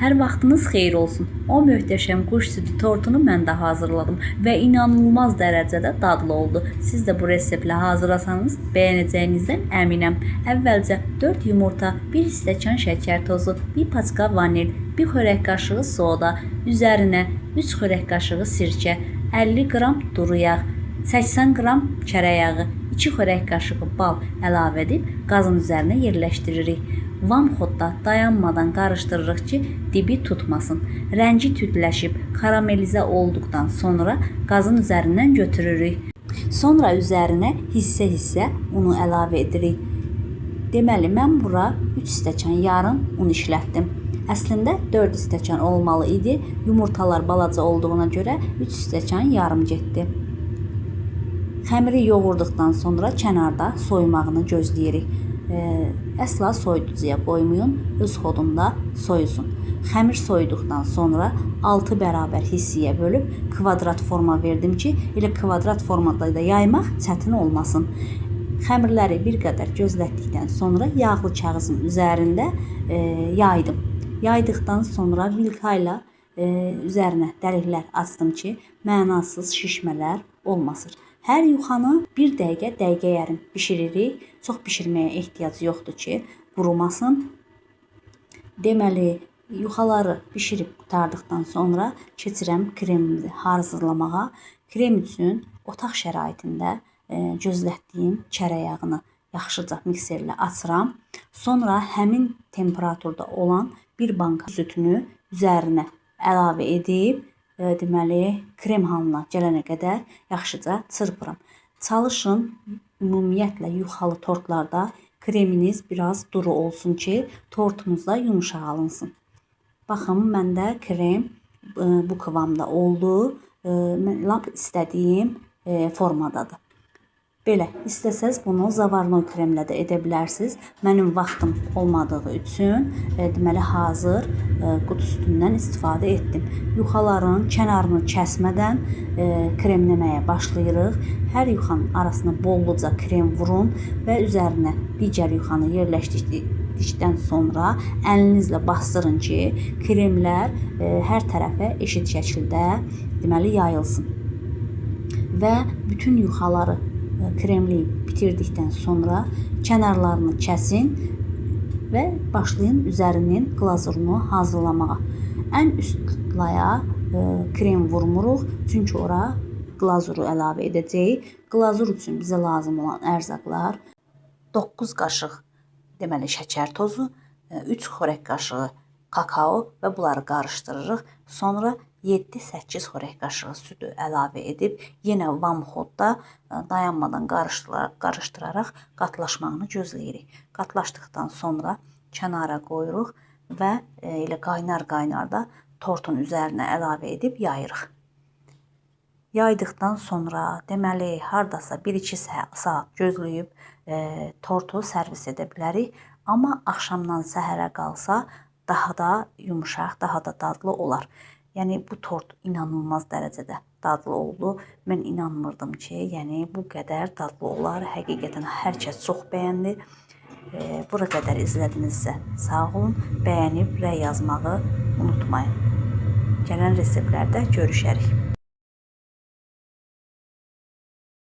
Hər vaxtınız xeyir olsun. O möhtəşəm quş südü tortunu mən də hazırladım və inanılmaz dərəcədə dadlı oldu. Siz də bu reseptlə hazırlasanız bəyənəcəyinizdən əminəm. Əvvəlcə 4 yumurta, 1 stəkan şəkər tozu, 1 paçka vanil, 1 xörək qaşığı soda, üzərinə 3 xörək qaşığı sirkə, 50 qram duru yağ, 80 qram kərə yağı, 2 xörək qaşığı bal əlavə edib qazın üzərinə yerləşdiririk. Vamxodda dayanmadan qarışdırırıq ki, dibi tutmasın. Rəngi tütləşib, karamelizə olduqdan sonra qazın üzərindən götürürük. Sonra üzərinə hissə-hissə unu əlavə edirik. Deməli, mən bura 3 stəkan yarım un işlətdim. Əslində 4 stəkan olmalı idi. Yumurtalar balaca olduğuna görə 3 stəkan yarım getdi. Xəmiri yoğurduqdan sonra kənarda soymağını gözləyirik. Əsla soyuducuya qoymayın, öz xodunda soyusun. Xəmir soyuduqdan sonra 6 bərabər hissəyə bölüb kvadrat forma verdim ki, elə kvadrat formada da yaymaq çətin olmasın. Xəmirləri bir qədər gözlətdikdən sonra yağlı kağızın üzərində yaydım. Yaydıqdan sonra vilka ilə üzərinə dəliklər açdım ki, mənasız şişmələr olmasın. Hər yuxanı 1 dəqiqə yarım bişiririk. Çox bişirməyə ehtiyac yoxdur ki, qurumasın. Deməli, yuxaları bişirib qutardıqdan sonra keçirəm kremimizi hazırlamağa. Krem üçün otaq şəraitində gözlətdiyim kərə yağını yaxşıca mikserlə açıram. Sonra həmin temperaturda olan bir banka sütünü üzərinə əlavə edib, deməli, krem halına gələnə qədər yaxşıca çırpıram. Çalışın, ümumiyyətlə yuxalı tortlarda kreminiz biraz duru olsun ki, tortunuzda yumuşaq alınsın. Baxın, məndə krem bu kıvamda oldu. Lap istədiyim formadadır. Belə, istəsəz bunu zavarnoy kremlə də edə bilərsiniz. Mənim vaxtım olmadığı üçün deməli hazır qutu sütündən istifadə etdim. Yuxaların kənarını kəsmədən kremləməyə başlayırıq. Hər yuxanın arasına bolluca krem vurun və üzərinə digər yuxanı yerləşdirdikdən sonra əlinizlə bastırın ki, kremlər hər tərəfə eşit şəkildə deməli yayılsın. Və bütün yuxaları kremləyib bitirdikdən sonra kənarlarını kəsin və başlayın üzərinin glazurunu hazırlamağa. Ən üst laya krem vurmuruq, çünki ora glazuru əlavə edəcəyik. Glazur üçün bizə lazım olan ərzaqlar 9 qaşıq deməli şəkər tozu, 3 xörək qaşığı kakao və bunları qarışdırırıq. Sonra 7-8 xörək qaşığı südü əlavə edib yenə vamxodda dayanmadan qarışdıraraq qatlaşmağını gözləyirik. Qatlaşdıqdan sonra kənara qoyuruq və elə qaynar da tortun üzərinə əlavə edib yayırıq. Yaydıqdan sonra deməli hardasa 1-2 saat gözləyib tortu servis edə bilərik. Amma axşamdan səhərə qalsa daha da yumuşaq, daha da dadlı olar. Yəni bu tort inanılmaz dərəcədə dadlı oldu. Mən inanmırdım ki, yəni bu qədər dadlı olar. Həqiqətən hər kəs çox bəyəndi. Bura qədər izlədinizsə sağ olun. Bəyənib rəy yazmağı unutmayın. Gələn reseptlərdə görüşərik.